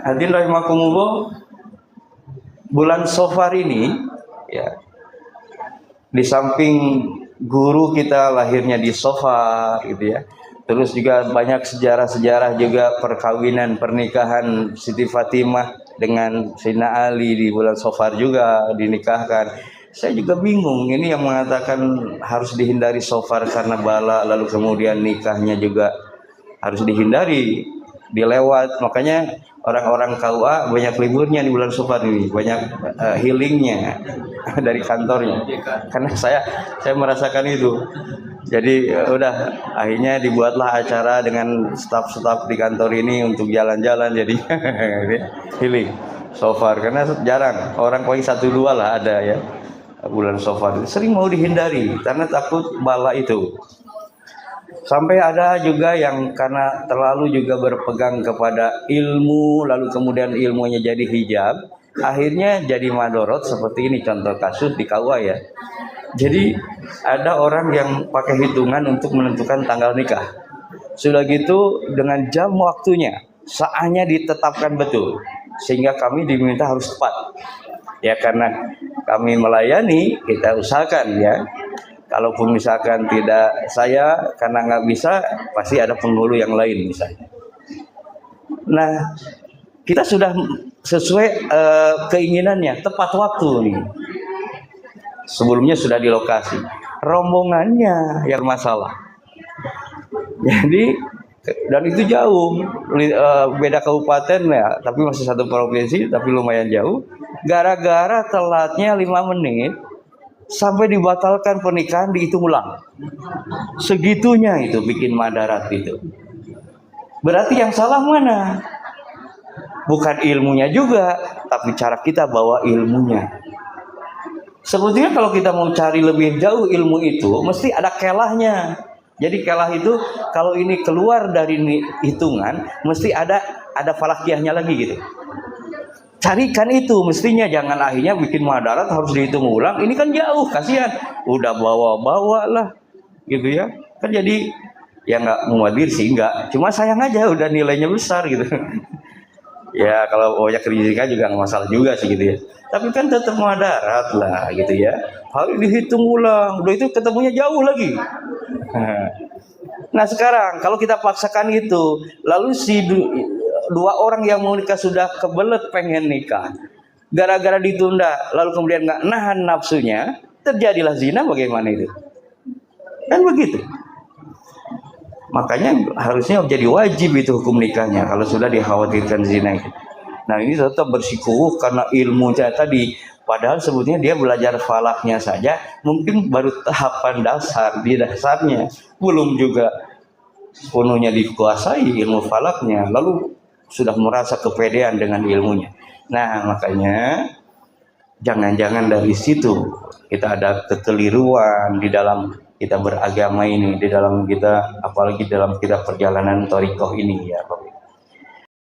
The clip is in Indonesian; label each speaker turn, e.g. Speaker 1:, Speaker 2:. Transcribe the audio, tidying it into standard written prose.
Speaker 1: hadirin rahimakumullah, bulan Safar ini ya, di samping guru kita lahirnya di Safar gitu ya, terus juga banyak sejarah-sejarah juga perkawinan pernikahan Siti Fatimah dengan Sayyidina Ali di bulan Safar juga dinikahkan. Saya juga bingung, ini yang mengatakan harus dihindari Safar karena bala, lalu kemudian nikahnya juga harus dihindari, dilewat. Makanya orang-orang KUA banyak liburnya di bulan Safar ini, banyak healingnya dari kantornya. Karena saya merasakan itu. Jadi udah akhirnya dibuatlah acara dengan staf-staf di kantor ini untuk jalan-jalan, jadi healing Safar, karena jarang orang, paling 1-2 lah ada ya bulan Safar. Sering mau dihindari karena takut bala itu. Sampai ada juga yang karena terlalu juga berpegang kepada ilmu, lalu kemudian ilmunya jadi hijab, akhirnya jadi madorot seperti ini, contoh kasus di KUA ya. Jadi ada orang yang pakai hitungan untuk menentukan tanggal nikah. Sudah gitu dengan jam waktunya, saatnya ditetapkan betul, sehingga kami diminta harus tepat. Ya karena kami melayani, kita usahakan ya. Kalaupun misalkan tidak saya karena nggak bisa, pasti ada penghulu yang lain misalnya. Nah, kita sudah sesuai keinginannya, tepat waktu nih. Sebelumnya sudah di lokasi, rombongannya yang masalah. Jadi dan itu jauh, beda kabupaten ya, tapi masih satu provinsi, tapi lumayan jauh. Gara-gara telatnya 5 menit sampai dibatalkan pernikahan, dihitung ulang. Segitunya itu bikin madarat itu. Berarti yang salah mana? Bukan ilmunya juga, tapi cara kita bawa ilmunya. Sebetulnya kalau kita mau cari lebih jauh ilmu itu, mesti ada kelahnya. Jadi kelah itu kalau ini keluar dari hitungan, mesti ada falakiyahnya lagi gitu. Carikan itu mestinya, jangan akhirnya bikin madarat harus dihitung ulang. Ini kan jauh, kasihan. Udah bawa-bawa lah gitu ya. Kan jadi ya nggak muadir sih, nggak. Cuma sayang aja udah nilainya besar gitu. Ya kalau banyak risiko juga nggak masalah juga sih gitu ya. Tapi kan tetap madarat lah gitu ya. Harus dihitung ulang. Udah itu ketemunya jauh lagi. Nah sekarang kalau kita paksakan itu, lalu si 2 orang yang mau nikah sudah kebelet pengen nikah, gara-gara ditunda, lalu kemudian nggak nahan nafsunya, terjadilah zina, bagaimana itu? Kan begitu. Makanya harusnya jadi wajib itu hukum nikahnya kalau sudah dikhawatirkan zina itu. Nah ini tetap bersikukuh karena ilmunya tadi. Padahal sebetulnya dia belajar falaknya saja, mungkin baru tahapan dasar, di dasarnya belum juga sepenuhnya dikuasai ilmu falaknya, lalu sudah merasa kepedean dengan ilmunya. Nah makanya jangan-jangan dari situ kita ada kekeliruan di dalam kita beragama ini, di dalam kita, apalagi dalam kita perjalanan thariqah ini ya.